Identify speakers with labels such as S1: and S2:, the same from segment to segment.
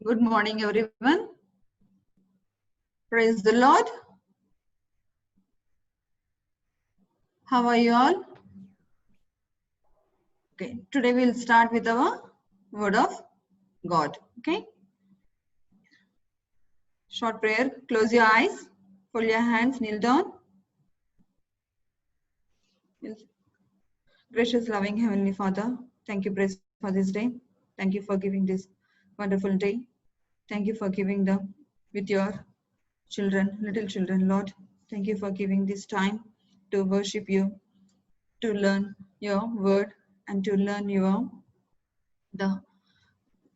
S1: Good morning, everyone. Praise the Lord. How are you all? Okay, today we'll start with our word of God. Okay, short prayer. Close your eyes, fold your hands, kneel down. Gracious, loving Heavenly Father, thank you, praise for this day. Thank you for giving this wonderful day. Thank you for giving them with your children, little children, Lord. Thank you for giving this time to worship you, to learn your word, and to learn the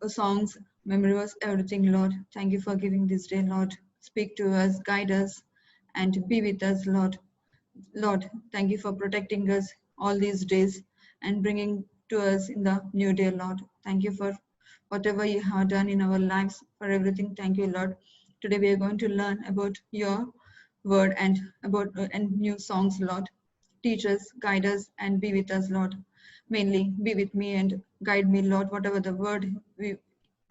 S1: songs, memory verse, everything, Lord. Thank you for giving this day, Lord. Speak to us, guide us, and be with us, Lord. Lord, thank you for protecting us all these days and bringing to us in the new day, Lord. Thank you for whatever you have done in our lives, for everything. Thank you, Lord. Today we are going to learn about your word and about and new songs, Lord. Teach us, guide us, and be with us, Lord. Mainly be with me and guide me, Lord. Whatever the word I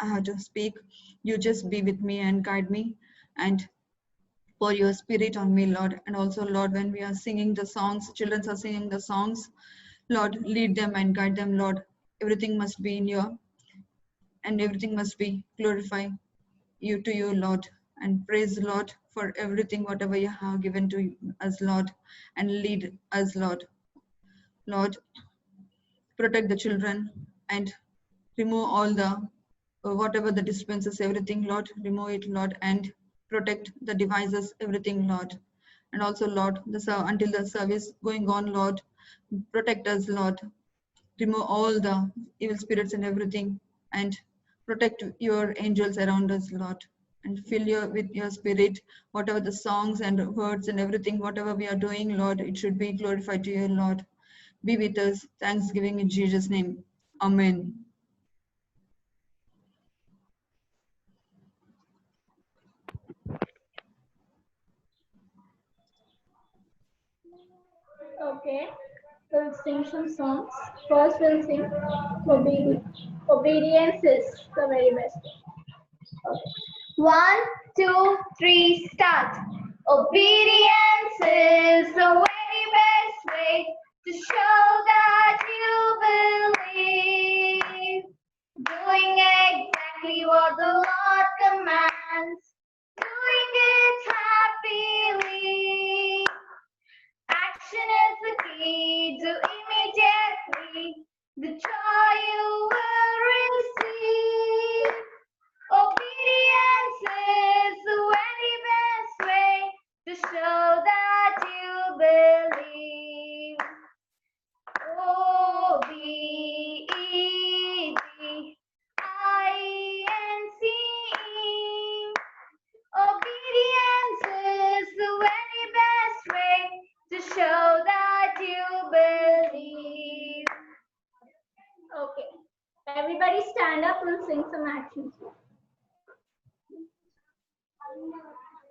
S1: have to speak, you just be with me and guide me and pour your spirit on me, Lord. And also, Lord, when we are singing the songs, children are singing the songs, Lord, lead them and guide them, Lord. Everything must be in your and everything must be glorify you to you, Lord. And praise the Lord for everything, whatever you have given to us, Lord, and lead us, Lord. Lord, protect the children and remove all the whatever the dispenses, everything, Lord, remove it, Lord, and protect the devices, everything, Lord. And also, Lord, until the service going on, Lord, protect us, Lord. Remove all the evil spirits and everything, and protect your angels around us, Lord. And fill your with your spirit, whatever the songs and words and everything, whatever we are doing, Lord, it should be glorified to you, Lord. Be with us. Thanksgiving in Jesus' name. Amen.
S2: Okay, we'll sing some songs. First, we'll sing Obedience is the very best. Okay. 1, 2, 3, start. Obedience is the very best way to show that you believe. Doing exactly what the Lord commands. Doing it happily. Action is the key to immediately the joy you will receive. Obedience is the very best way to show that you believe. O-B-E-D-I-N-C-E. Obedience is the very best way to show that you believe. Okay, everybody stand up and sing some actions.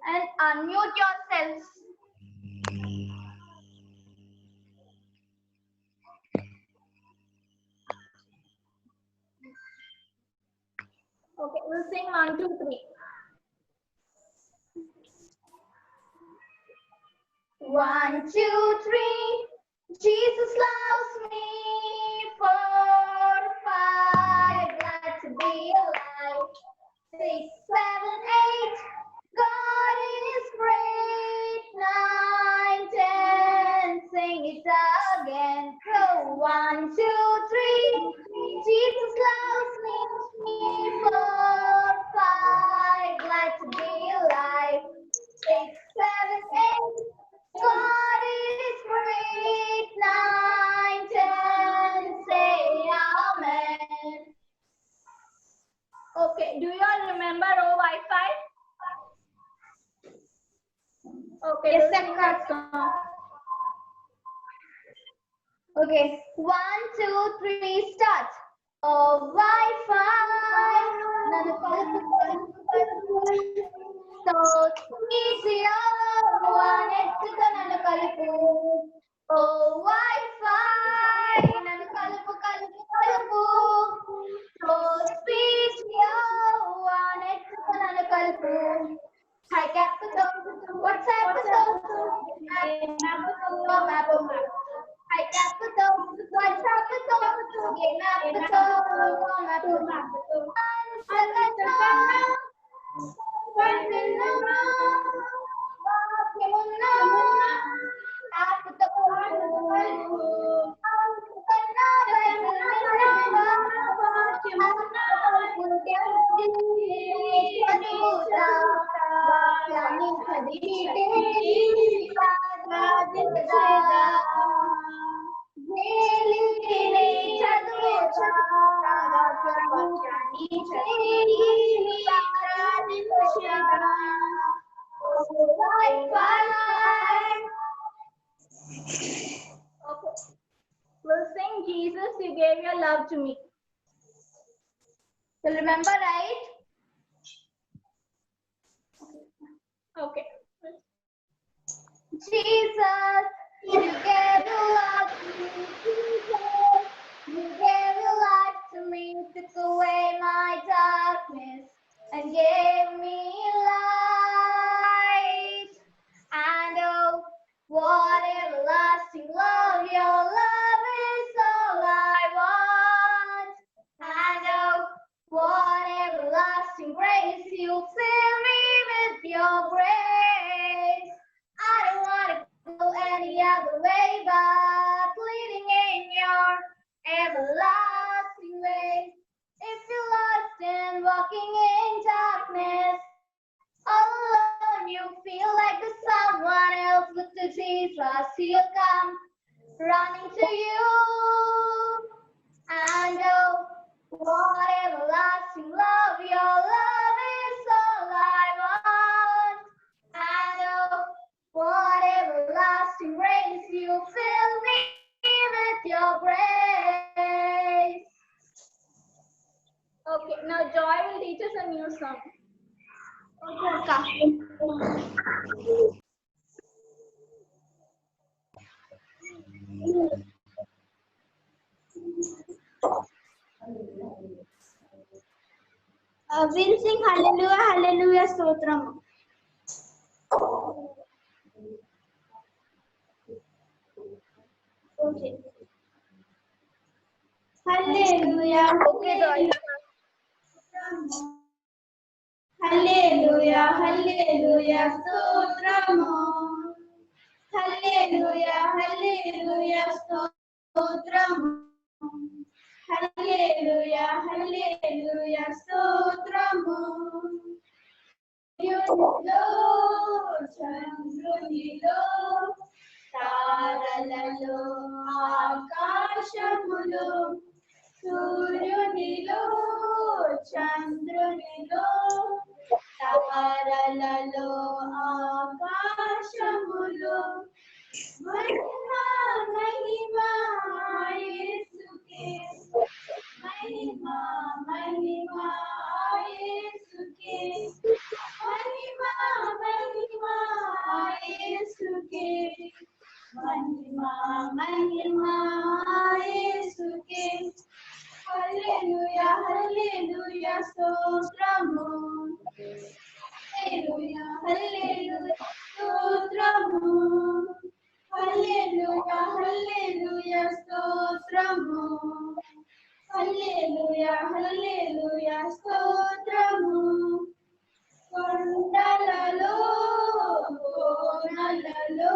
S2: And unmute yourselves. Okay, we'll sing 1, 2, 3. 1, 2, 3. Jesus loves me. 4, 5. Glad to be alive. 6, 7, 8. God is great. 9, 10. Sing it again. Go 1, 2, 3. Jesus loves me. 4, 5. Glad to be alive. 6, 7, 8. God is great. 9, 10. Say amen. Okay, do you all remember Wi-Fi? Okay, yes, we'll sing that song. Okay, 1, 2, 3, start. Oh, Wi-Fi. So easy, one extra nanu kalupu. Oh, Wi-Fi. Nanu kalupu. So sweet, one We'll sing Jesus, you gave your love to me. You'll remember, right? Okay. Jesus, you gave your love to me. Jesus, you gave your life to me, took away my darkness and gave me light. And oh, what everlasting love, your love is all I want. And oh, what everlasting grace, you fill me with your grace. I don't want to go any other way but leading in your everlasting ways. If you're lost and walking in darkness, all alone you feel like there's someone else, look to Jesus, he'll come running to you. And oh, what everlasting love, your love is all I want. And oh, what everlasting grace, you fill me with your grace. Okay, now Joy will teach us a new song. We'll sing Hallelujah, Hallelujah, Stotram. Okay. Hallelujah. Okay, Hallelujah, Hallelujah, Stotramo. Hallelujah, Hallelujah, Stotramo. Hallelujah, Hallelujah, Stotramo. Lord, Chandrunilo, Taraలలో ఆకాశములో సూర్యునిలో చంద్రునిలో తారలలో ఆకాశములో మహిమా మహిమా యేసుకే మహిమా మహిమా యేసుకే మహిమా మహిమా యేసుకే మహిమా మహిమా యేసుకే హల్లెలూయా హల్లెలూయా స్తోత్రము హల్లెలూయా హల్లెలూయా స్తోత్రము హల్లెలూయా హల్లెలూయా స్తోత్రము హల్లెలూయా హల్లెలూయా స్తోత్రము కొండలలో కోనలలో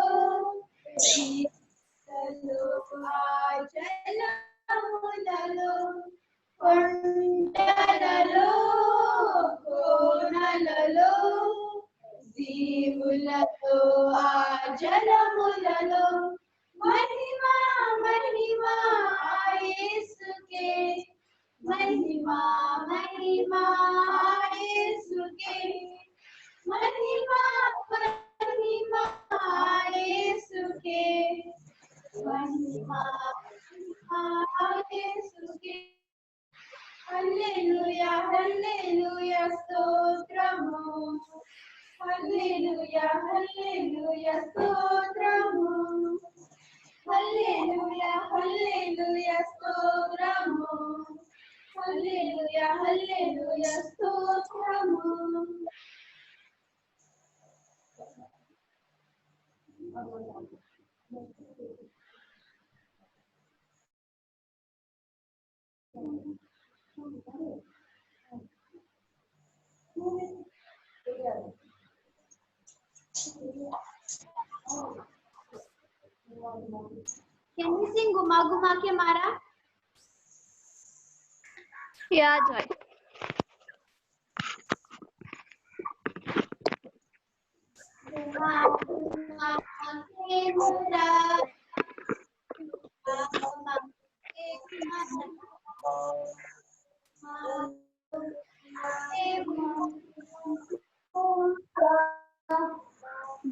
S2: జలములలో కొండలలో కోనలలో జీవులతో ఆ జలములలో మహిమా మహిమా యేసుకే మహిమా మహిమా యేసుకే మహిమా మహిమా యేసుకే మహిమా మహిమా యేసుకే హల్లెలూయా హల్లెలూయా స్తోత్రము హల్లెలూయా హల్లెలూయా స్తోత్రము హల్లెలూయా హల్లెలూయా స్తోత్రము హల్లెలూయా హల్లెలూయా స్తోత్రము
S3: can you sing Guma Guma Ke Mara?
S2: Yeah, Joy.
S3: Guma Guma Ke Mara, Guma Ke Mara,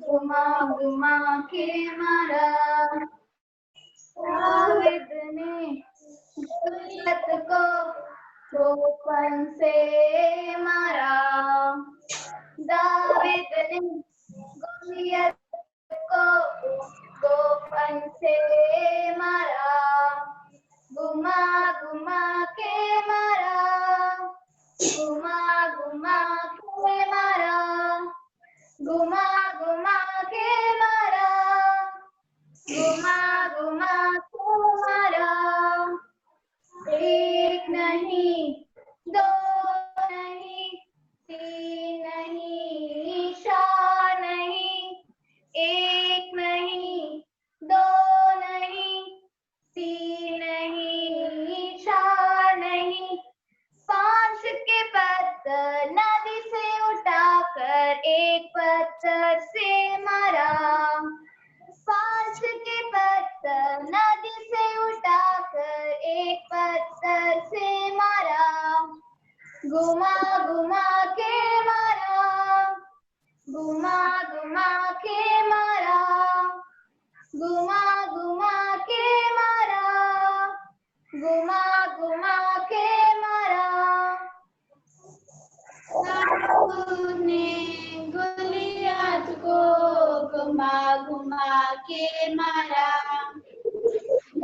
S2: Guma Guma ke mara, Javed ने गुलियत को गोपन से मारा, जावेद ने गुलियत को गोपन से मारा, गुमा गुमा के मारा, गुमा गुमा के मारा, गुमा गुमा के मारा, गुमा गुमा को मारा, एक नहीं दो नहीं तीन नहीं चार नहीं, एक नहीं दो नहीं तीन नहीं चार नहीं, पांच के पत्थर नदी से उठाकर एक पत्थर से मारा, पांच के पत्थर नदी से उठाकर एक पत्थर से मारा, घुमा घुमा के मारा, घुमा घुमा के मारा, घुमा घुमा के मारा, घुमा घुमा के मारा।
S3: दाऊद ने गोलियत को घुमा घुमा के मारा,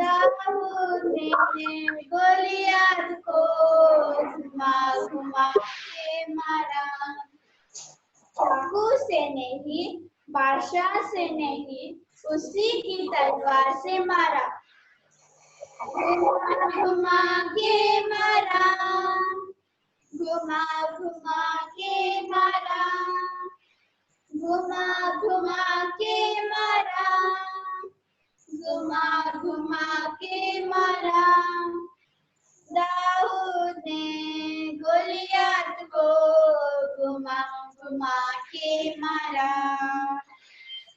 S3: दाऊद ने गोलियत को घुमा घुमा के मारा, चाकू से नहीं बादशाह से नहीं उसी की तलवार से मारा, घुमा घुमा के मारा, घुमा घुमा के मारा, घुमा घुमा के मारा, घुमा घुमा के मारा, दाऊद ने गोलियत को घुमा घुमा के मारा,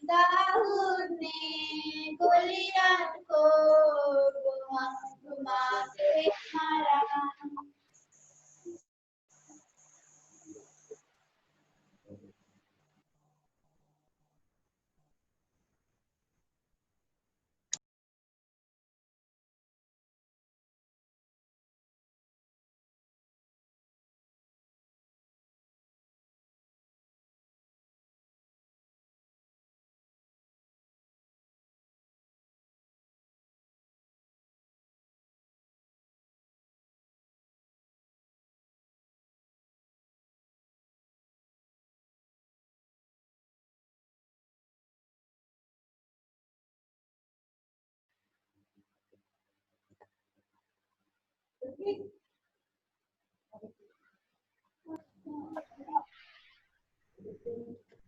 S3: दाऊद ने गोलियत को घुमा घुमा के मारा।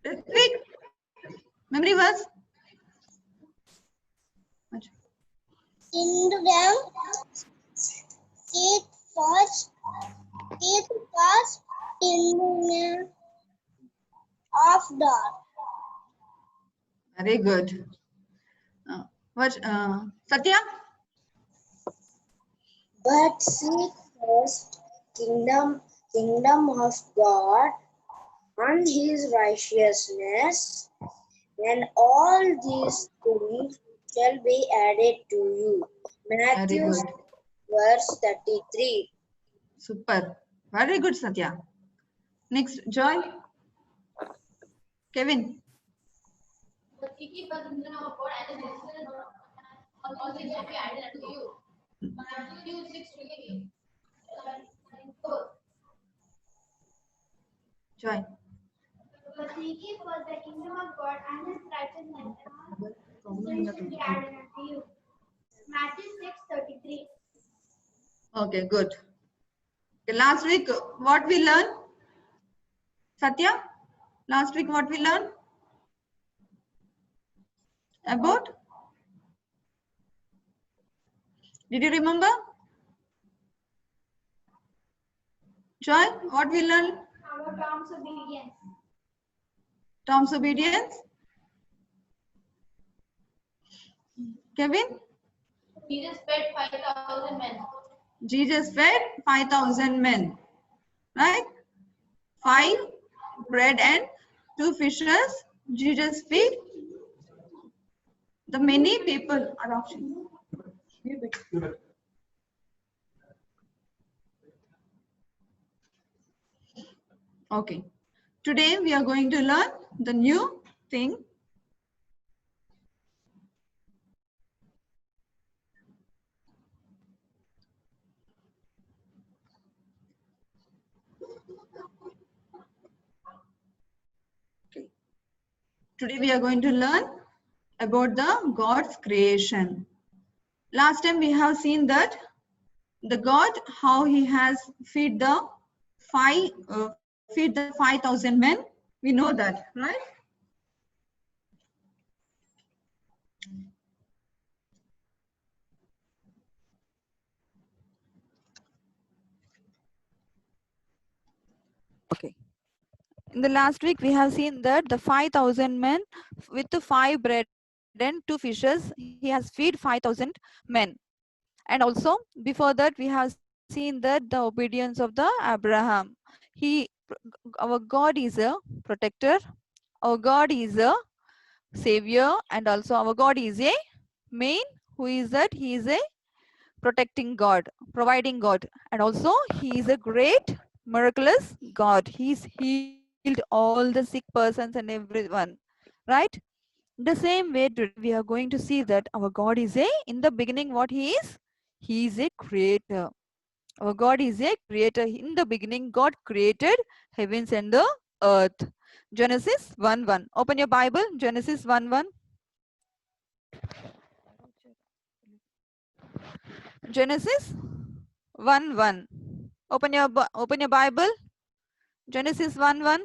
S1: Ritvik, memory verse.
S4: Kingdom it was kingdom of God.
S1: Very good. What Satya?
S4: But seek first kingdom of God and his righteousness, and all these things shall be added to you. Matthew
S1: Very good.
S4: verse 33.
S1: Super. Very good, Satya. Next, Joy. Kevin.
S3: The key kingdom of God and the decision all things shall be added unto you. Matthew 6:23.
S1: Joy.
S3: But seek ye first the kingdom of God and his righteousness, and all things shall be added unto you. Matthew 6:33.
S1: Okay, good. Okay, last week, what we learned? Satya, last week what we learned? About? Did you remember? Joy, what we learned?
S3: Our Tom's obedience.
S1: Tom's obedience. Kevin?
S3: Jesus fed 5,000 men.
S1: Jesus fed 5,000 men. Right? 5 bread and 2 fishes. Jesus feed the many people around him. Okay. Today we are going to learn the new thing. Okay. Today we are going to learn about the God's creation. Last time we have seen that the God, how he has feed the 5,000 men. We know that, right? Okay. In the last week, we have seen that the 5,000 men with the 5 bread and 2 fishes, he has feed 5,000 men. And also, before that, we have seen that the obedience of the Abraham. Our God is a protector. Our God is a savior, and also our God is a main. Who is that? He is a protecting God, providing God, and also he is a great miraculous God. He's healed all the sick persons and everyone, right? The same way today we are going to see that our God is a, in the beginning what he is? He is a creator. Our God is a creator. In the beginning God created heavens and the earth. Genesis 1:1. Open your Bible, Genesis 1:1. Genesis 1:1. Open your Bible. Genesis 1:1.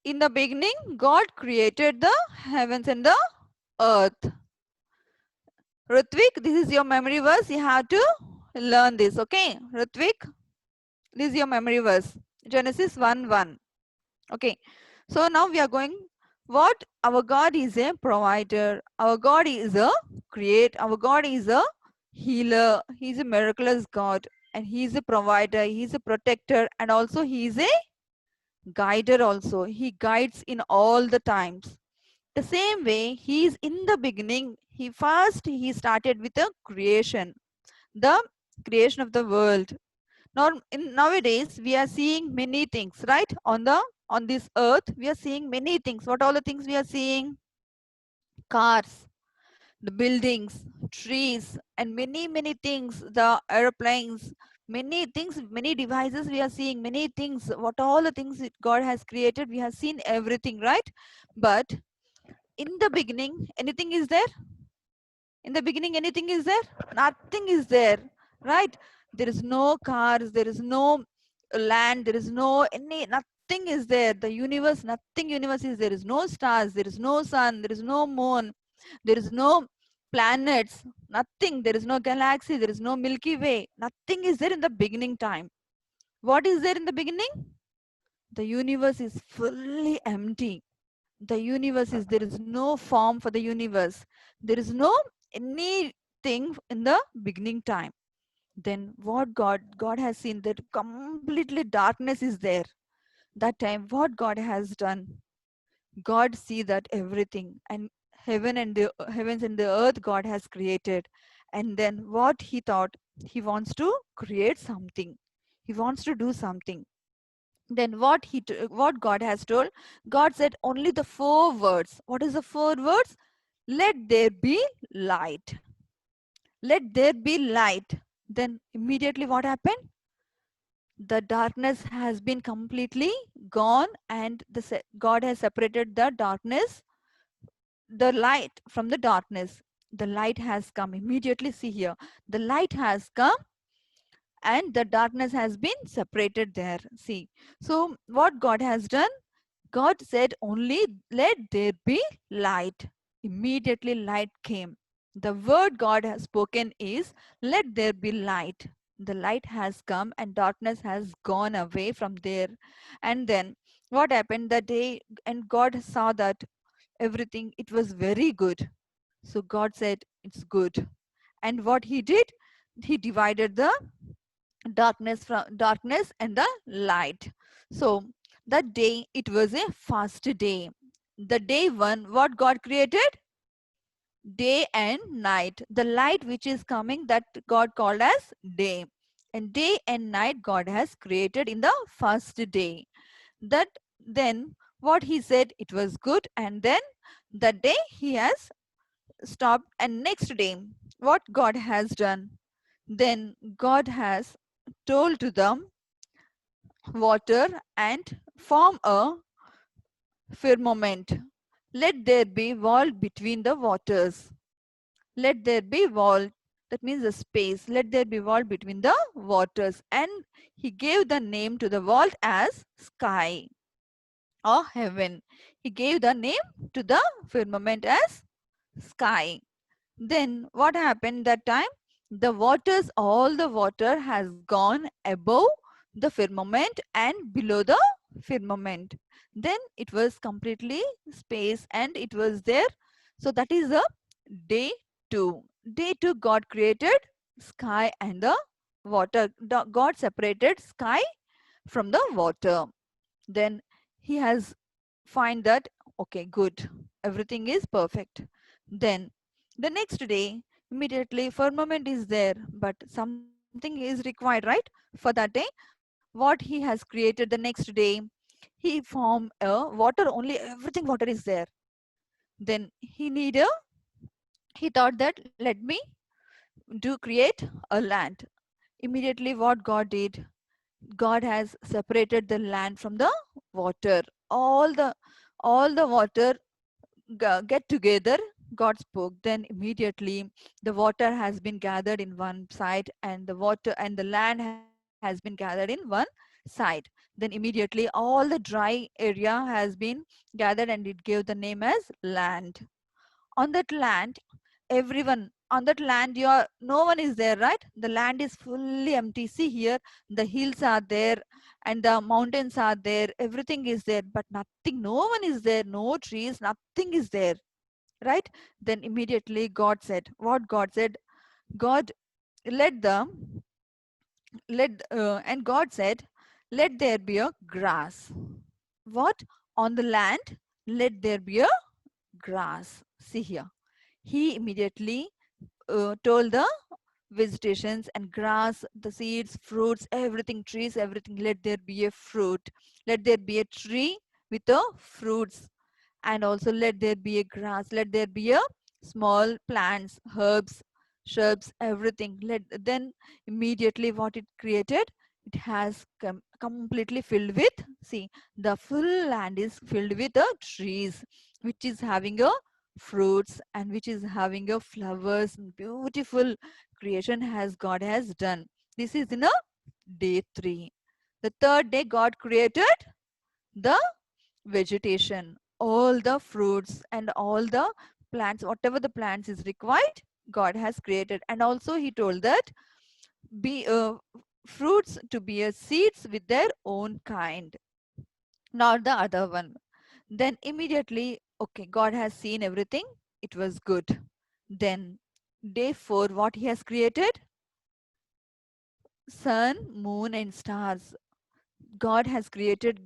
S1: In the beginning, God created the heavens and the earth. Ritvik, this is your memory verse. You have to learn this, okay? Ritvik, this is your memory verse. Genesis 1:1. Okay. So now we are going. What? Our God is a provider. Our God is a creator. Our God is a healer. He is a miraculous God. And he is a provider. He is a protector. And also he is a guider also. He guides in all the times. The same way, he is in the beginning. He started with the creation of the world. Now, nowadays, we are seeing many things, right? On this earth, we are seeing many things. What all the things we are seeing? Cars, the buildings, trees, and many things, the airplanes, many things, many devices we are seeing, many things, what all the things that God has created, we have seen everything, right? But in the beginning, anything is there? In the beginning, anything is there? Nothing is there, right? There is no cars, there is no land, there is no nothing is there. The universe, nothing universe is there. Is no stars, there is no sun, there is no moon, there is no planets, nothing. There is no galaxy, there is no Milky Way. Nothing is there in the beginning time. What is there in the beginning? The universe is fully empty. The universe is, there is no form for the universe. There is no anything in the beginning time. Then what God has seen that completely darkness is there. That time what God has done, God see that everything, and heavens and the earth God has created. And then what he thought, he wants to create something, he wants to do something. Then what God has told, God said only the 4 words. What is the 4 words? Let there be light. Let there be light. Then immediately what happened? The darkness has been completely gone, and God has separated the darkness, the light from the darkness. The light has come immediately. See here, the light has come and the darkness has been separated there. See, so what God has done, God said only let there be light.
S5: immediately light came. The word God has spoken is, let there be light. The light has come and darkness has gone away from there. And then what happened that day? And God saw that everything, it was very good. So God said, it's good. And what he did? He divided the darkness and the light. So that day, it was a fast day. The day one, what God created? Day and night. The light which is coming, that God called as day. And day and night God has created in the first day. That then what he said, it was good. And then that day he has stopped. And next day, what God has done? Then God has told to them water and form a firmament. Let there be wall between the waters. Let there be wall, that means a space. Let there be wall between the waters. And he gave the name to the wall as sky or heaven. He gave the name to the firmament as sky. Then what happened that time? The waters, all the water has gone above the firmament and below the firmament. Then it was completely space and it was there. So that is the day 2. Day 2, God created sky and the water. God separated sky from the water. Then he has find that, okay, good, everything is perfect. Then the next day, immediately firmament is there, but something is required, right? For that day, what he has created the next day, he formed a water, only everything water is there. Then he thought that, let me do create a land. Immediately what God did, God has separated the land from the water. All the water get together. God spoke. Then immediately the water has been gathered in one side, and the water and the land has been gathered in one side. Then immediately all the dry area has been gathered, and it gave the name as land. On that land, everyone on that land, no one is there, right? The land is fully empty. See here, the hills are there and the mountains are there, everything is there, but nothing, no one is there, no trees, nothing is there, right? Then immediately God said, what God said? God let the let and God said, let there be a grass. What? On the land, let there be a grass. See here, he immediately told the vegetations and grass, the seeds, fruits, everything, trees, everything, let there be a fruit. Let there be a tree with the fruits. And also let there be a grass. Let there be a small plants, herbs, shrubs, everything. Then immediately what it created, it has completely filled with, see, the full land is filled with the trees, which is having a fruits and which is having a flowers. Beautiful creation has God has done. This is in a day 3. The third day God created the vegetation, all the fruits and all the plants, whatever the plants is required, God has created. And also he told that be fruits to bear seeds with their own kind, not the other one. Then immediately, okay, God has seen everything, it was good. Then day 4, what he has created? Sun, moon and stars. God has created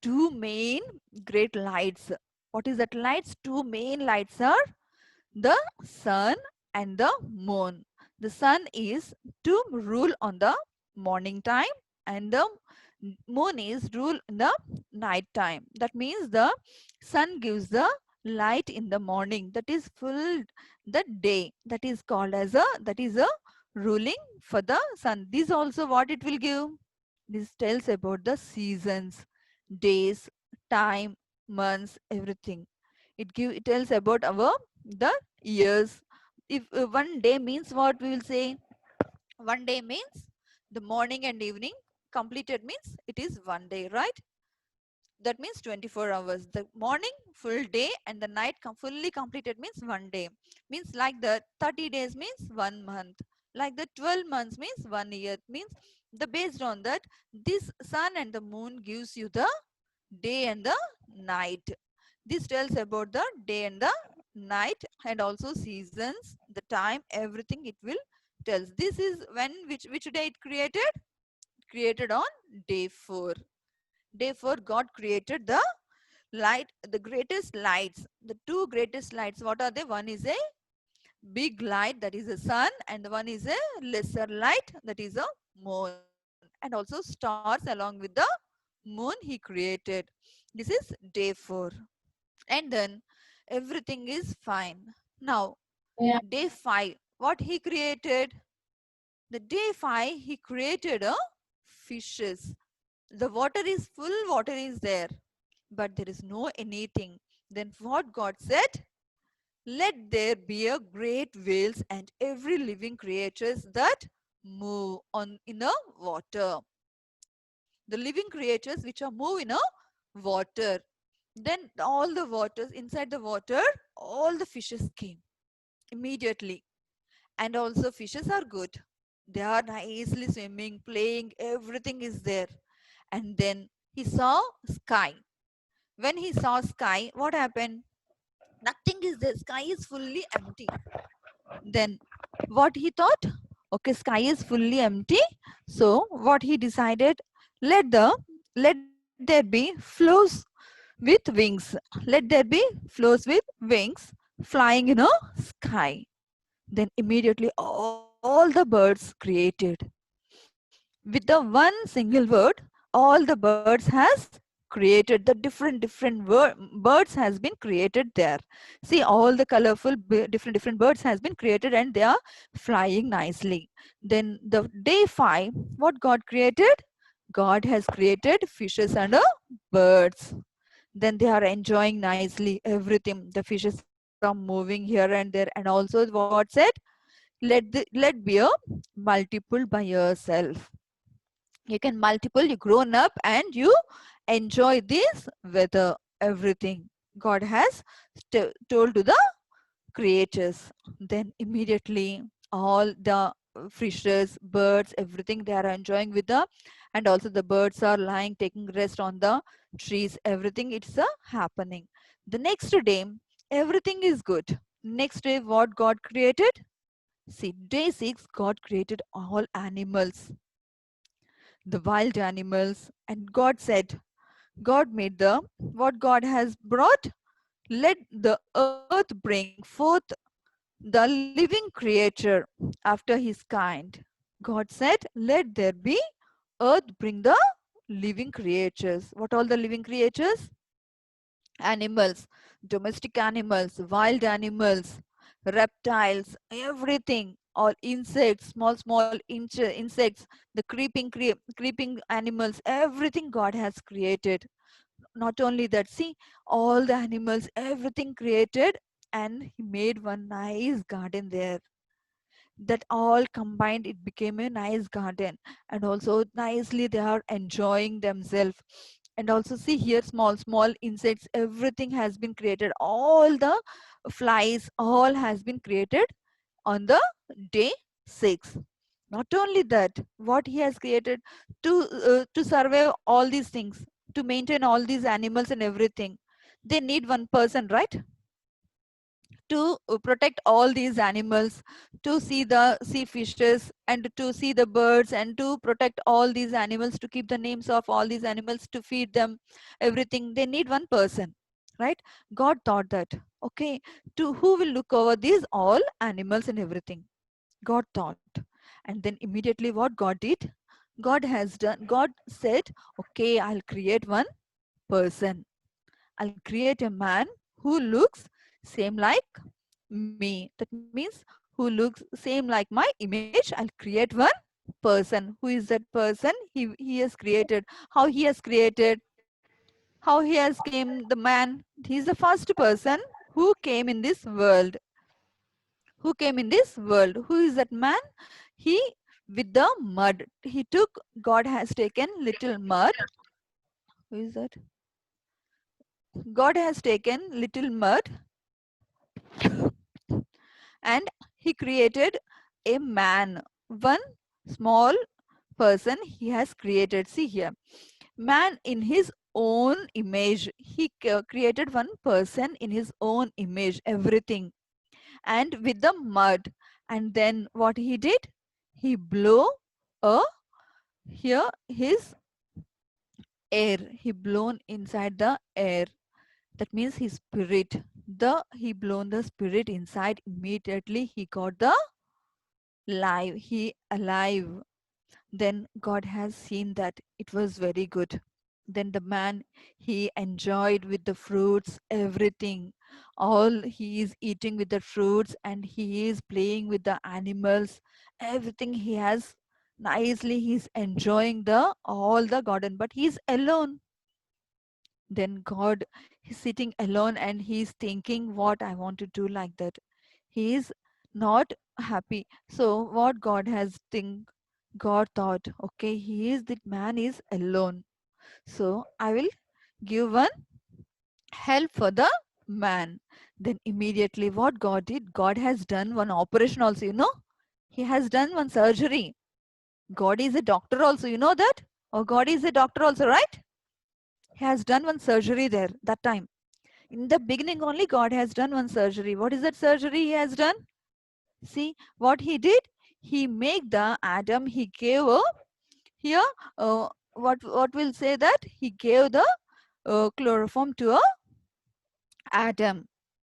S5: two main great lights. What is that lights? Two main lights are the sun and the moon. The sun is to rule on the morning time, and the moon is rule in the night time. That means the sun gives the light in the morning, that is full the day, that is called as a ruling for the sun. This also what it will give, this tells about the seasons, days, time, months, everything. It tells about our the years. If one day means what we will say, one day means the morning and evening completed means it is one day, right? That means 24 hours. The morning, full day, and the night fully completed means 1 day. Means like the 30 days means 1 month. Like the 12 months means 1 year. Means the based on that, this sun and the moon gives you the day and the night. This tells about the day and the night, and also seasons, the time, everything it will tells. This is when, which day it created? Created on day 4. Day 4 God created the light, the greatest lights, the two greatest lights. What are they? One is a big light, that is a sun, and the one is a lesser light, that is a moon. And also stars along with the moon he created. This is day 4. And then everything is fine. Now day 5, what he created? The day 5 he created a fishes. The water is full, water is there, but there is no anything. Then what God said? Let there be a great whales and every living creatures that move on in a water. The living creatures which are move in a water. Then all the waters, inside the water, all the fishes came immediately. And also fishes are good. They are nicely swimming, playing, everything is there. And then he saw sky. When he saw sky, what happened? Nothing is there. Sky is fully empty. Then what he thought? Okay, sky is fully empty. So what he decided? Let there be flows with wings. Let there be flows with wings flying in a sky. Then immediately all the birds created. With the one single word, all the birds has created. The different birds has been created there. See, all the colorful different birds has been created, and they are flying nicely. Then the day 5, what God created? God has created fishes and birds. Then they are enjoying nicely everything. The fishes are moving here and there, and also what God said, let be a multiple by yourself. You can multiple, you grown up and you enjoy this weather, everything God has told to the creatures. Then immediately all the fishes, birds, everything they are enjoying with the, and also the birds are lying taking rest on the trees, everything it's happening. The next day everything is good. Next day what God created? See, day 6 God created all animals, the wild animals, and God said, God made the, what God has brought, let the earth bring forth the living creature after his kind. God said, let there be earth bring the living creatures. What all the living creatures? Animals, domestic animals, wild animals, reptiles, everything, all insects, small insects, the creeping animals, everything God has created. Not only that, see, all the animals, everything created, and he made one nice garden there. That all combined, it became a nice garden, and also nicely they are enjoying themselves. And also see here, small insects, everything has been created, all the flies, all has been created on the day 6. Not only that, what he has created to survive all these things, to maintain all these animals and everything, they need one person, right? To protect all these animals, to see the sea fishes and to see the birds, and to protect all these animals, to keep the names of all these animals, to feed them, everything, they need one person, right? God thought that, okay, to who will look over these all animals and everything? God thought. And then immediately what God did? God said, okay, I'll create one person. I'll create a man who looks same like me. That means who looks same like my image. I'll create one person. Who is that person? He has created. How he has created? How he has came the man? He's the first person who came in this world. Who came in this world? Who is that man? He, with the mud. He took, God has taken little mud. Who is that? God has taken little mud and he created a man. One small person he has created. See here, man in his own image. He created one person in his own image, everything, and with the mud. And then what he did? He blew a here his air. He blown inside the air. That means his spirit. He blown the spirit inside. Immediately he got the life. He alive. Then God has seen that it was very good. Then the man, he enjoyed with the fruits, everything. All he is eating with the fruits and he is playing with the animals. Everything he has nicely, he's enjoying the all the garden, but he's alone. Then God is sitting alone and he's thinking what I want to do like that. He is not happy. So what God has think, God thought, okay, he is that man is alone. So I will give one help for the man. Then immediately what God did, God has done one operation also, you know. He has done one surgery. God is a doctor also, you know that? Or God is a doctor also, right? He has done one surgery there that time. In the beginning only God has done one surgery. What is that surgery he has done? See what he did? He made the Adam, he gave a, here, what will say that? He gave the chloroform to a Adam.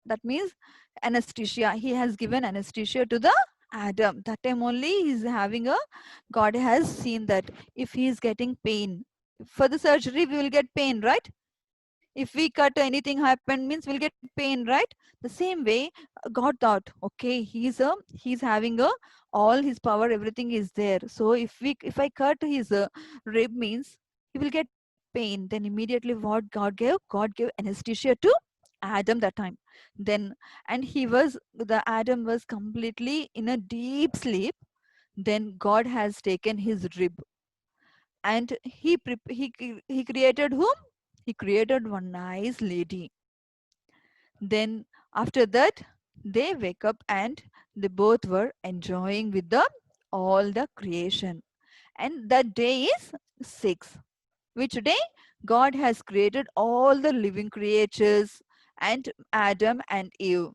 S5: That means anesthesia. He has given anesthesia to the Adam. That time only he is having a, God has seen that if he is getting pain, for the surgery we will get pain, right? If we cut anything happen means we'll get pain, right? The same way God thought, okay, he's having a, all his power, everything is there. So if I cut his rib means he will get pain. Then immediately what God gave anesthesia to Adam that time. Then and the Adam was completely in a deep sleep. Then God has taken his rib and he created whom? He created one nice lady. Then after that they wake up and they both were enjoying with the all the creation. And that day is 6. Which day? God has created all the living creatures and Adam and Eve.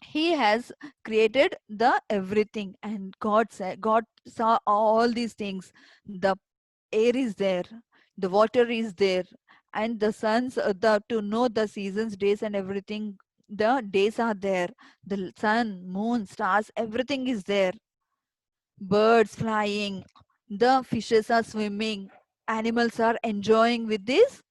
S5: He has created the everything, and God saw all these things. The air is there, the water is there, and the suns, to know the seasons, days and everything, the days are there. The sun, moon, stars, everything is there. Birds flying, the fishes are swimming, animals are enjoying with this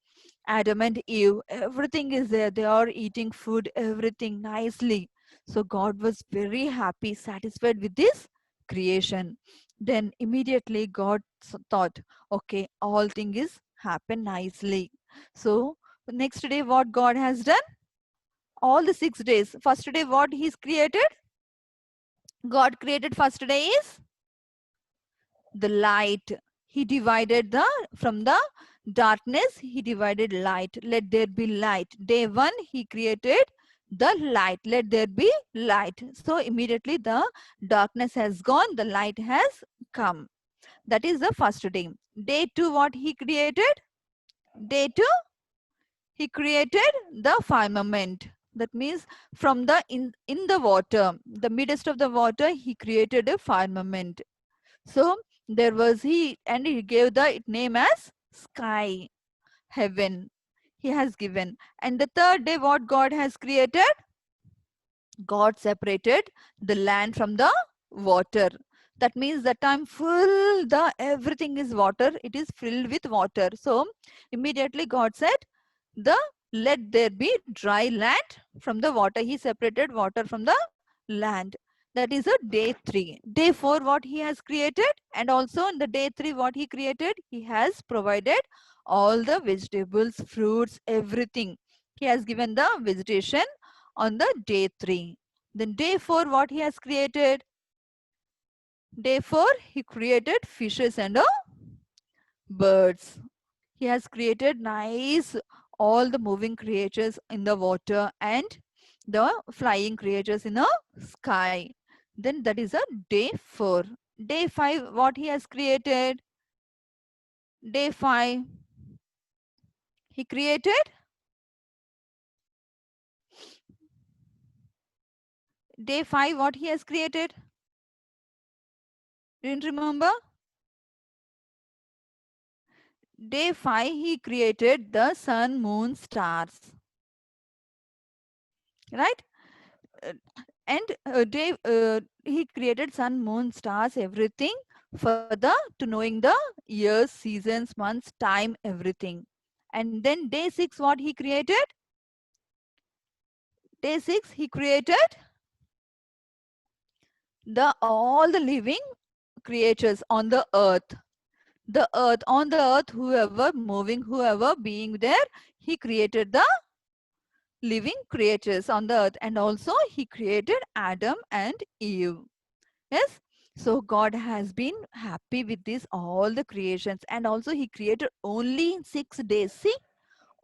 S5: Adam and Eve. Everything is there. They are eating food, everything nicely. So God was very happy, satisfied with this creation. Then immediately God thought, okay, all thing is happen nicely. So next day what God has done? All the 6 days. First day what he's created? God created first day is the light. He divided the, from the darkness, he divided light. Let there be light. Day 1 he created the light. Let there be light. So immediately the darkness has gone, the light has come. That is the first day. Day 2 what he created? Day 2 he created the firmament. That means from the in the water, the midst of the water, he created a firmament. So there was he, and he gave the name as sky, heaven. He has given. And the third day, what God has created? God separated the land from the water. That means that time full, the everything is water. It is filled with water. So immediately God said, the let there be dry land from the water. He separated water from the land. That is a day 3. Day 4 what he has created, and also in the day 3 what he created, he has provided all the vegetables, fruits, everything. He has given the vegetation on the day 3. Then day 4 what he has created? Day 4 he created fishes and birds. He has created nice all the moving creatures in the water and the flying creatures in the sky. Then that is a day 4. Day 5, what he has created? Day 5, he created day 5, what he has created? Didn't remember? Day 5, he created the sun, moon, stars. Right? Uh, And he created sun, moon, stars, everything for the to knowing the years, seasons, months, time, everything. And then day 6, what he created? Day 6, he created the all the living creatures on the earth. The earth, on the earth, whoever moving, whoever being there, he created the living creatures on the earth. And also he created Adam and Eve. Yes. So God has been happy with this all the creations, and also he created only in 6 days. See,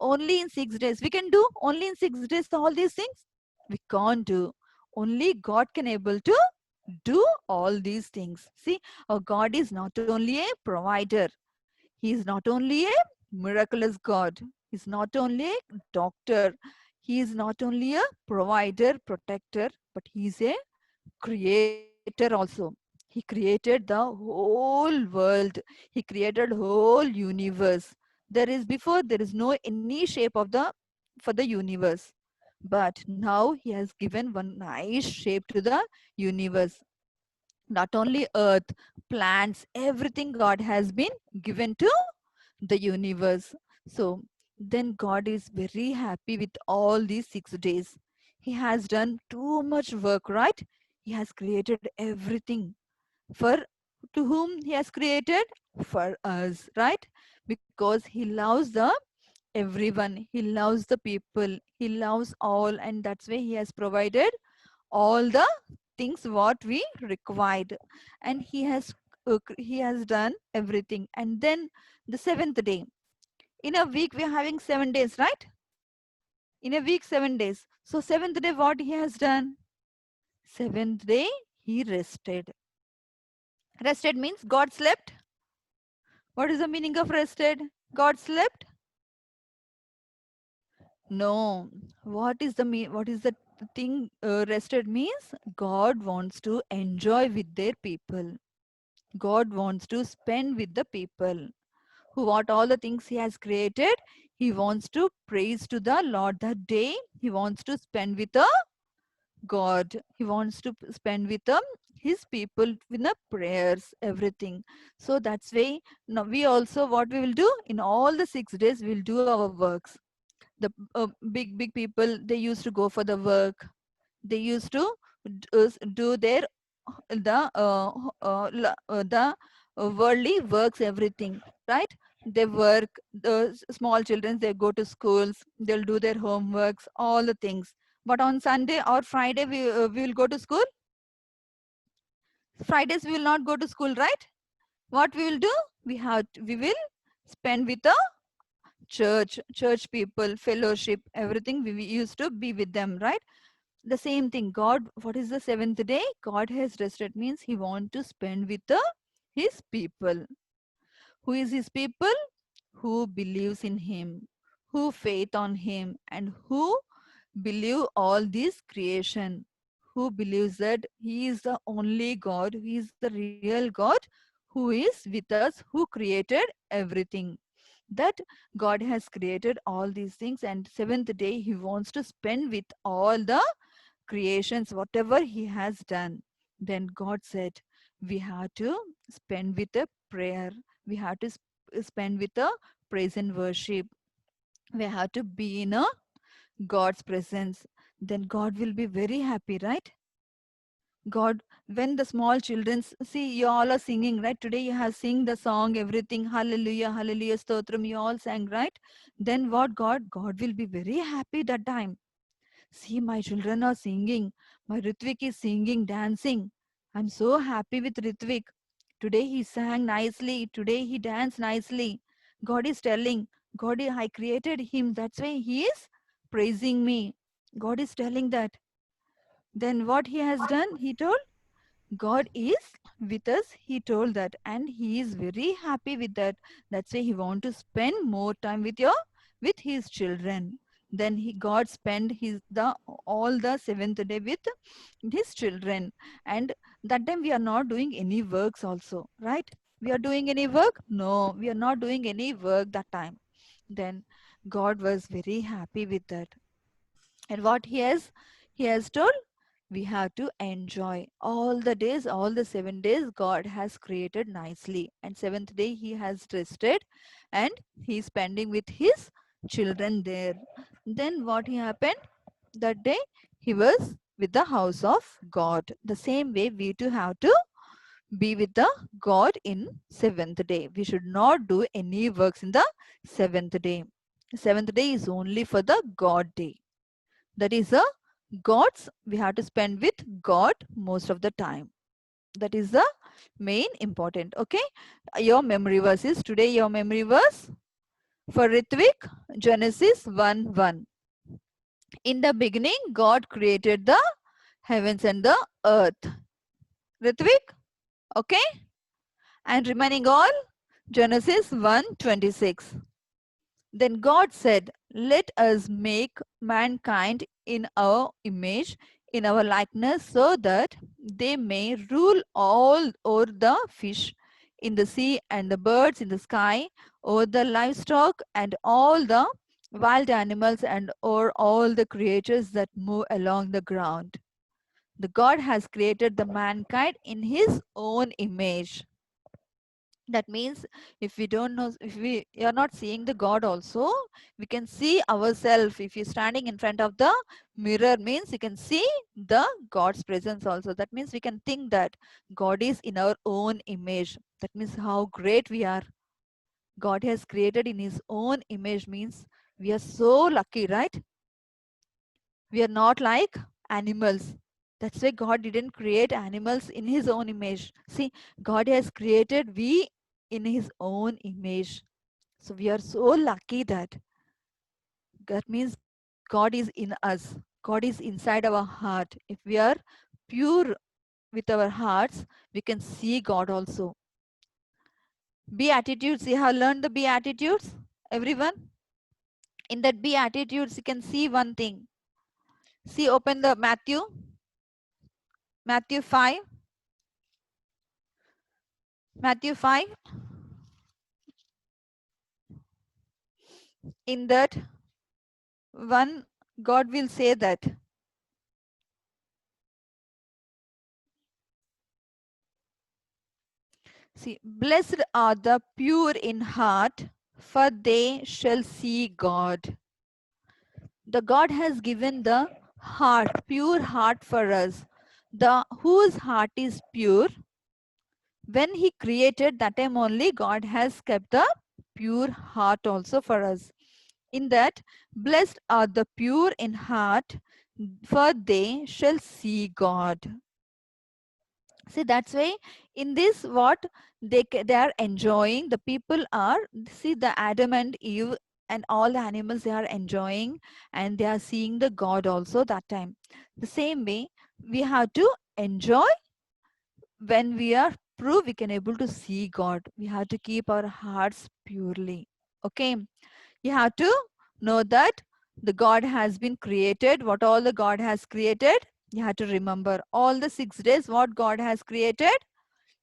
S5: only in 6 days we can do, only in 6 days all these things we can't do. Only God can able to do all these things. See, our God is not only a provider, he is not only a miraculous God, he's not only a doctor, he is not only a provider, protector, but he's a creator also. He created the whole world. He created whole universe. There is before there is no any shape of the for the universe. But now he has given one nice shape to the universe. Not only earth, plants, everything God has been given to the universe. So then God is very happy with all these 6 days. He has done too much work, right? He has created everything for to whom he has created for us, right? Because he loves the everyone, he loves the people, he loves all, and that's why he has provided all the things what we required, and he has done everything. And then the seventh day, in a week we are having 7 days, right? In a week 7 days. So seventh day what he has done? Seventh day he rested. Rested means God slept. What is the meaning of rested? God slept? No. What is the thing rested means? God wants to enjoy with their people. God wants to spend with the people who what all the things he has created. He wants to praise to the Lord that day. He wants to spend with the God. He wants to spend with his people with the prayers, everything. So that's why now we also what we will do in all the 6 days we'll do our works. The big people, they used to go for the work. They used to do their the worldly works, everything, right? They work. The small children, they go to schools, they'll do their homeworks, all the things. But on Sunday or Friday we will go to school. Fridays we will not go to school, right? What we will do? We will spend with the church people, fellowship, everything. We used to be with them, right? The same thing. God, what is the seventh day? God has rested means he want to spend with his people. Who is his people? Who believes in him, who faith on him, and who believe all this creation, who believes that he is the only God, he is the real God, who is with us, who created everything. That God has created all these things, and seventh day he wants to spend with all the creations, whatever he has done. Then God said, we have to spend with a prayer. We have to spend with a praise and worship. We have to be in a God's presence. Then God will be very happy, right? God, when the small children see you all are singing, right? Today you have sing the song, everything, hallelujah, hallelujah, stotram, you all sang, right? Then what God will be very happy that time. See, my children are singing. My Ritvik is singing, dancing. I'm so happy with Ritvik. Today he sang nicely. Today he danced nicely. God is telling, I created him. That's why he is praising me. God is telling that. Then what he has done? He told, God is with us. He told that, and he is very happy with that. That's why he want to spend more time with his children. Then God spent all the seventh day with his children, and that time we are not doing any works also, right? We are doing any work? No, we are not doing any work that time. Then God was very happy with that. And what he has told, we have to enjoy all the days, all the 7 days God has created nicely, and seventh day he has rested and he's spending with his children there. Then what happened? That day he was with the house of God. The same way we too have to be with the God in seventh day. We should not do any works in the seventh day. Seventh day is only for the God day. That is a God's, we have to spend with God most of the time. That is the main important. Okay. Your memory verse is today, your memory verse for Ritvik, Genesis 1:1. In the beginning, God created the heavens and the earth. Ritvik, okay? And remaining all, Genesis 1:26. Then God said, let us make mankind in our image, in our likeness, so that they may rule all over the fish in the sea and the birds in the sky, over the livestock and all the wild animals and over all the creatures that move along the ground. The God has created the mankind in his own image. That means if we don't know, if we are not seeing the God also, we can see ourselves. If you're standing in front of the mirror, means you can see the God's presence also. That means we can think that God is in our own image. That means how great we are. God has created in his own image, means we are so lucky, right? We are not like animals. That's why God didn't create animals in his own image. See, God has created we in his own image. So we are so lucky that means God is in us. God is inside our heart. If we are pure with our hearts, we can see God also. Beatitudes, you have learned the Beatitudes, everyone? In that Beatitudes, you can see one thing. See, open the Matthew 5. Matthew 5. In that one, God will say that. See, blessed are the pure in heart, for they shall see God. The God has given the heart, pure heart for us. The whose heart is pure, when he created that time only, God has kept the pure heart also for us. In that, blessed are the pure in heart, for they shall see God. See, that's why in this what they are enjoying, the people are, see, the Adam and Eve and all the animals, they are enjoying and they are seeing the God also that time. The same way we have to enjoy. When we are proof, we can able to see God. We have to keep our hearts purely. Okay. You have to know that the God has been created. What all the God has created, you have to remember. All the 6 days what God has created,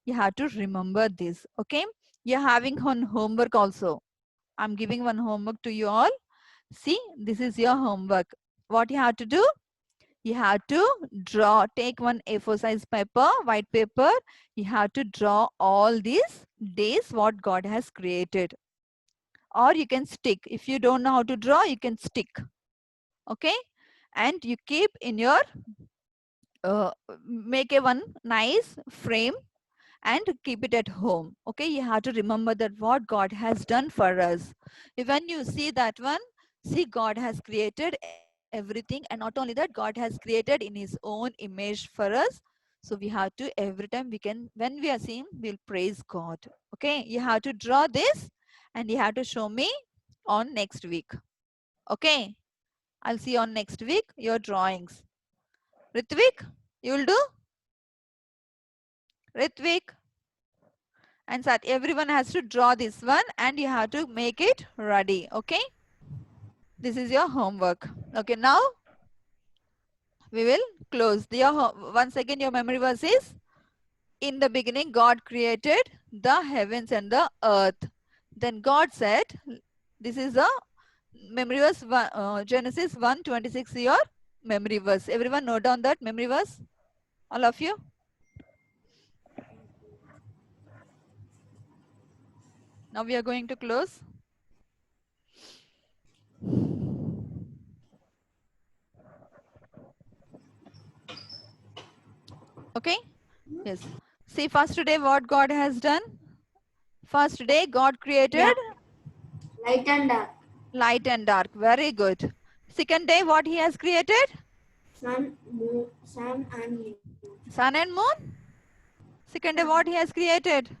S5: you have to remember this. Okay. You're having one homework also. I'm giving one homework to you all. See, this is your homework. What you have to do? You have to draw, take one A4 size paper, white paper. You have to draw all these days what God has created. Or you can stick. If you don't know how to draw, you can stick. Okay. And you keep in your, make a one nice frame and keep it at home. Okay. You have to remember that what God has done for us. When you see that one, see, God has created everything, and not only that, God has created in his own image for us. So we have to, every time we can, when we are seeing, we'll praise God. Okay. You have to draw this and you have to show me on next week. Okay. I'll see you on next week. Your drawings. Ritvik, you will do? Ritvik and Sat. Everyone has to draw this one and you have to make it ready. Okay. This is your homework. Okay. Now we will close. Once again, your memory verse is, in the beginning, God created the heavens and the earth. Then God said, this is the memory verse, Genesis 1:26, your memory verse. Everyone note down that memory verse? All of you? Now we are going to close. Okay? Yes. See, first day what God has done? First day God created
S4: Light and dark.
S5: light and dark. Very good. Second day what he has created?
S4: Sun, moon, sun and moon.
S5: Sun and moon. Second day what he has created?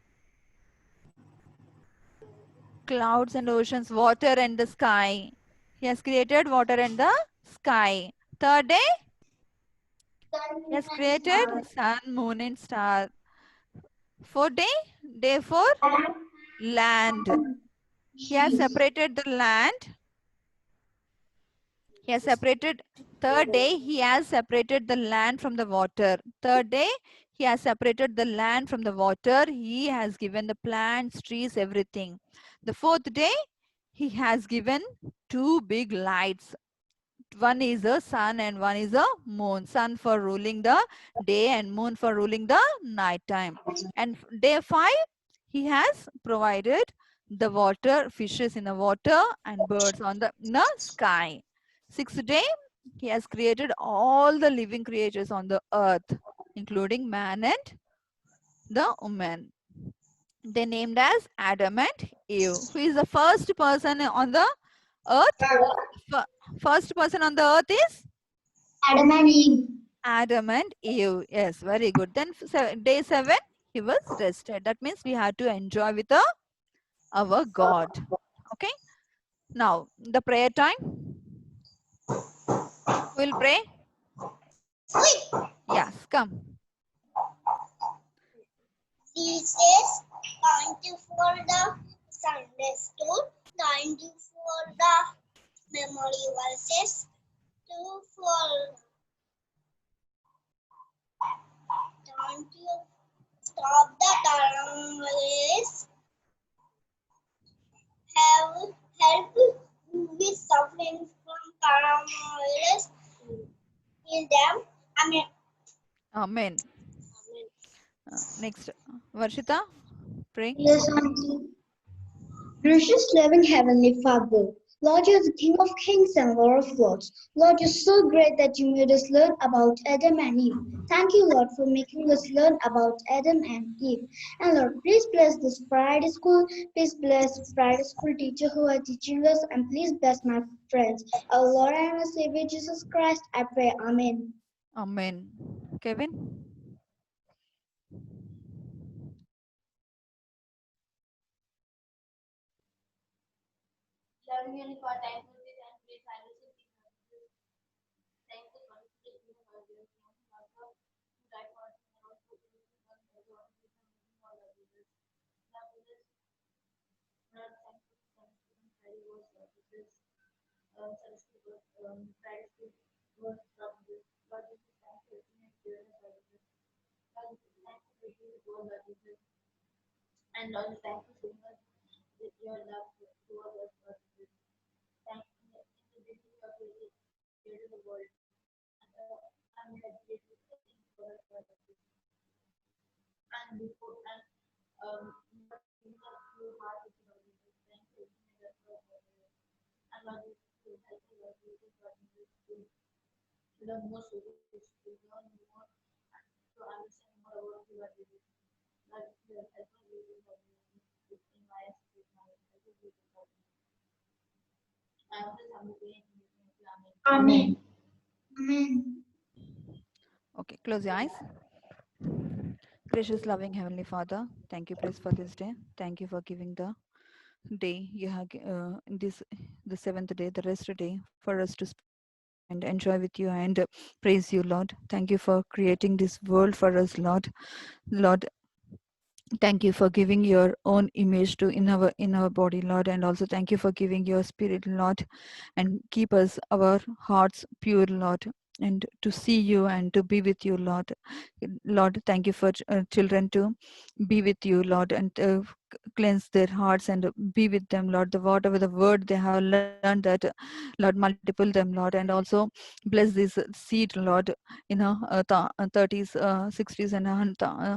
S5: Clouds and oceans, water and the sky. He has created water and the sky. Third day, he has created sun, moon and star. Fourth day, day 4, land. He has separated the land. He has separated, third day, he has separated the land from the water. Third day, he has separated the land from the water. He has given the plants, trees, everything. The fourth day, he has given 2 big lights. One is a sun and one is a moon. Sun for ruling the day and moon for ruling the night time. And day 5, he has provided the water, fishes in the water and birds on in the sky. Sixth day, he has created all the living creatures on the earth, including man and the woman. They named as Adam and Eve. Who is the first person on the earth? First person on the earth is
S2: Adam and Eve.
S5: Adam and Eve. Yes, very good. Then day 7, he was rested. That means we had to enjoy with our God. Okay. Now, the prayer time. We'll pray. Yes, come.
S4: These days, thank you for the Sunday school. Thank you for the memory verses. Thank you. Stop the coronavirus. Have help with suffering from coronavirus. Heal them. Amen.
S5: Amen. Next, Varshita, pray.
S2: Yes, Auntie. Gracious, loving Heavenly Father, Lord, you are the King of Kings and Lord of Lords. Lord, you're so great that you made us learn about Adam and Eve. Thank you, Lord, for making us learn about Adam and Eve. And Lord, please bless this Friday school. Please bless Friday school teacher who are teaching us, and please bless my friends. Our Lord and our Savior Jesus Christ, I pray. Amen.
S5: Amen. Kevin.
S3: Loving you for time for this and please I will see thank you for this for your die for also not thank you for very was this Friday school was from this but this is thank you given us thank you for this and also thank you so much with your love towards us for this. Thank you in the beginning of the world. I'm happy to thank for us for this. And before and not in the few heart of the thank you in the first and Lord you help me Lord you to learn more stories, to learn more to understand more about you Lord Jesus. Lord you help me in my I also have to pray
S2: Amen. Amen.
S5: Okay, close your eyes. Gracious, loving Heavenly Father, thank you, praise for this day. Thank you for giving the day you have in this the seventh day, the rest day for us to spend and enjoy with you and praise you, Lord. Thank you for creating this world for us, Lord. Lord, thank you for giving your own image to in our body, Lord, and also thank you for giving your spirit, Lord, and keep us our hearts pure, Lord, and to see you and to be with you, Lord. Lord, thank you for children to be with you, Lord, and cleanse their hearts and be with them, Lord. The whatever the word they have learned, that Lord, multiple them, Lord, and also bless this seed, Lord, 30s, 60s, and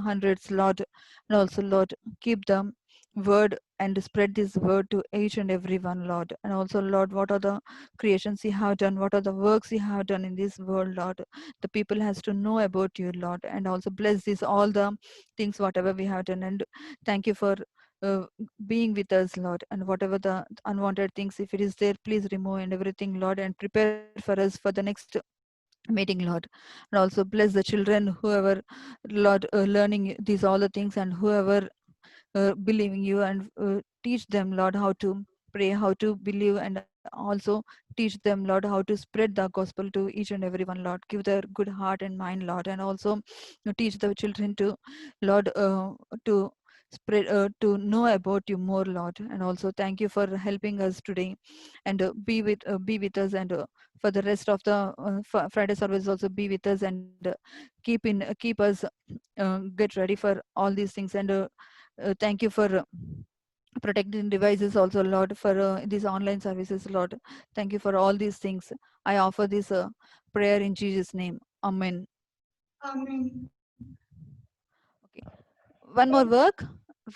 S5: hundreds, Lord, and also, Lord, keep them word and spread this word to each and every one, Lord. And also, Lord, what are the creations you have done, what are the works you have done in this world, Lord. The people has to know about you, Lord, and also bless this all the things whatever we have done. And thank you for uh, being with us, Lord, and whatever the unwanted things, if it is there, please remove and everything, Lord, and prepare for us for the next meeting, Lord. And also bless the children, whoever, Lord, learning these all the things, and whoever believing you, and teach them, Lord, how to pray, how to believe, and also teach them, Lord, how to spread the gospel to each and every one, Lord. Give their good heart and mind, Lord, and also teach the children to, Lord, to spread, to know about you more, Lord. And also thank you for helping us today, and be with us, and for the rest of the Friday service also be with us, and keep us get ready for all these things, and thank you for protecting devices also, Lord, for these online services, Lord. Thank you for all these things. I offer this prayer in Jesus' name. Amen.
S4: Amen.
S5: Okay. One more work.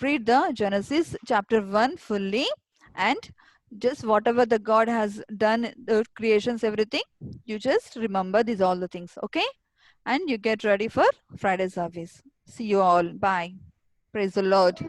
S5: Read the Genesis chapter 1 fully, and just whatever the God has done, the creations, everything, you just remember these all the things, okay? And you get ready for Friday service. See you all. Bye. Praise the Lord.